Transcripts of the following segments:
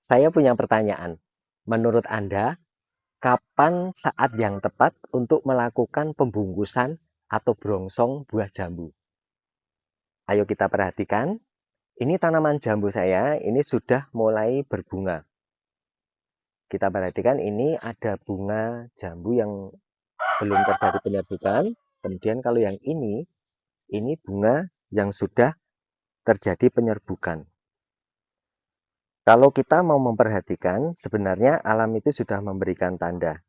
Saya punya pertanyaan. Menurut Anda, kapan saat yang tepat untuk melakukan pembungkusan atau brongsong buah jambu? Ayo kita perhatikan. Ini tanaman jambu saya, ini sudah mulai berbunga. Kita perhatikan ini ada bunga jambu yang belum terjadi penyerbukan. Kemudian kalau yang ini bunga yang sudah terjadi penyerbukan. Kalau kita mau memperhatikan, sebenarnya alam itu sudah memberikan tanda.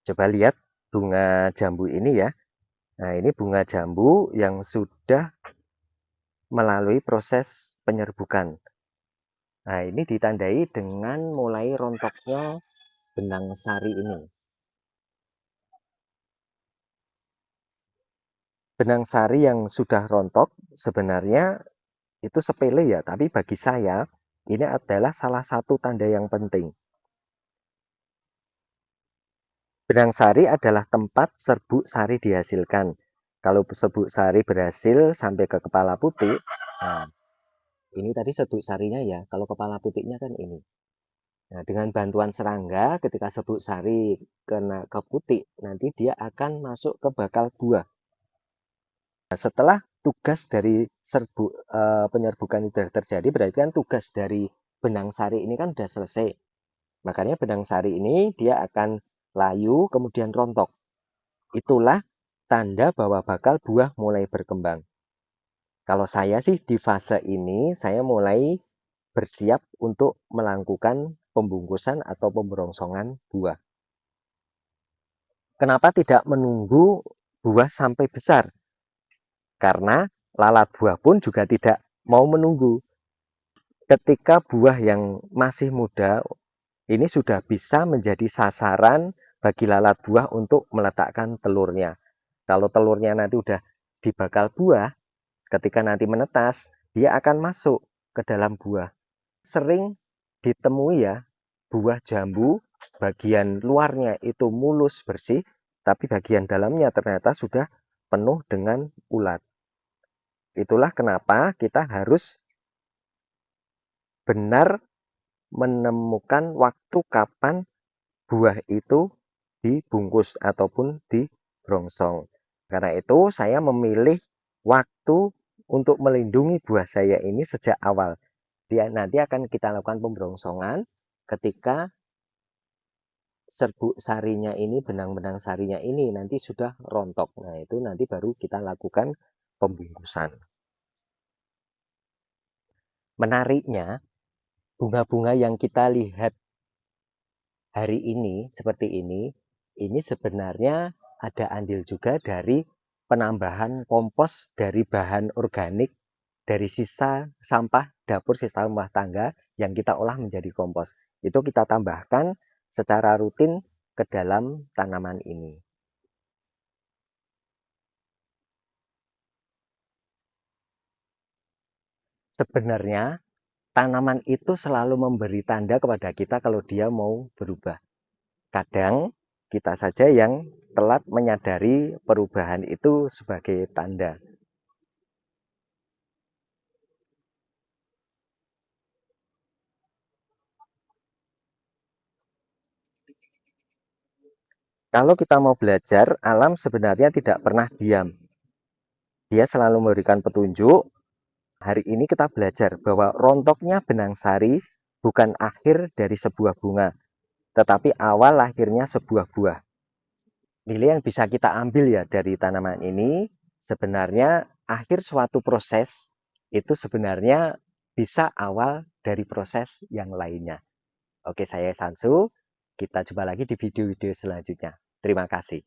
Coba lihat bunga jambu ini ya. Nah, ini bunga jambu yang sudah melalui proses penyerbukan. Nah, ini ditandai dengan mulai rontoknya benang sari ini. Benang sari yang sudah rontok sebenarnya itu sepele ya, tapi bagi saya ini adalah salah satu tanda yang penting. Benang sari adalah tempat serbuk sari dihasilkan. Kalau serbuk sari berhasil sampai ke kepala putik, nah ini tadi serbuk sarinya ya, kalau kepala putiknya kan ini. Nah, dengan bantuan serangga ketika serbuk sari kena ke putik, nanti dia akan masuk ke bakal buah. Nah, setelah tugas dari penyerbukan itu terjadi, berarti kan tugas dari benang sari ini kan sudah selesai. Makanya benang sari ini dia akan layu kemudian rontok. Itulah tanda bahwa bakal buah mulai berkembang. Kalau saya sih di fase ini saya mulai bersiap untuk melakukan pembungkusan atau pemberongsongan buah. Kenapa tidak menunggu buah sampai besar? Karena lalat buah pun juga tidak mau menunggu. Ketika buah yang masih muda ini sudah bisa menjadi sasaran bagi lalat buah untuk meletakkan telurnya. Kalau telurnya nanti udah di bakal buah, ketika nanti menetas, dia akan masuk ke dalam buah. Sering ditemui ya, buah jambu bagian luarnya itu mulus bersih, tapi bagian dalamnya ternyata sudah penuh dengan ulat. Itulah kenapa kita harus benar menemukan waktu kapan buah itu dibungkus ataupun dibrongsong. Karena itu saya memilih waktu untuk melindungi buah saya ini sejak awal. Nanti akan kita lakukan pembrongsongan ketika serbuk sarinya ini, benang-benang sarinya ini nanti sudah rontok. Nah, itu nanti baru kita lakukan pembungkusan. Menariknya, bunga-bunga yang kita lihat hari ini seperti ini sebenarnya ada andil juga dari penambahan kompos dari bahan organik dari sisa sampah dapur, sisa rumah tangga yang kita olah menjadi kompos. Itu kita tambahkan secara rutin ke dalam tanaman ini. Sebenarnya tanaman itu selalu memberi tanda kepada kita kalau dia mau berubah. Kadang kita saja yang telat menyadari perubahan itu sebagai tanda. Kalau kita mau belajar, alam sebenarnya tidak pernah diam. Dia selalu memberikan petunjuk. Hari ini kita belajar bahwa rontoknya benang sari bukan akhir dari sebuah bunga, tetapi awal lahirnya sebuah buah. Nilai yang bisa kita ambil ya dari tanaman ini, sebenarnya akhir suatu proses itu sebenarnya bisa awal dari proses yang lainnya. Oke, saya Sansu. Kita jumpa lagi di video-video selanjutnya. Terima kasih.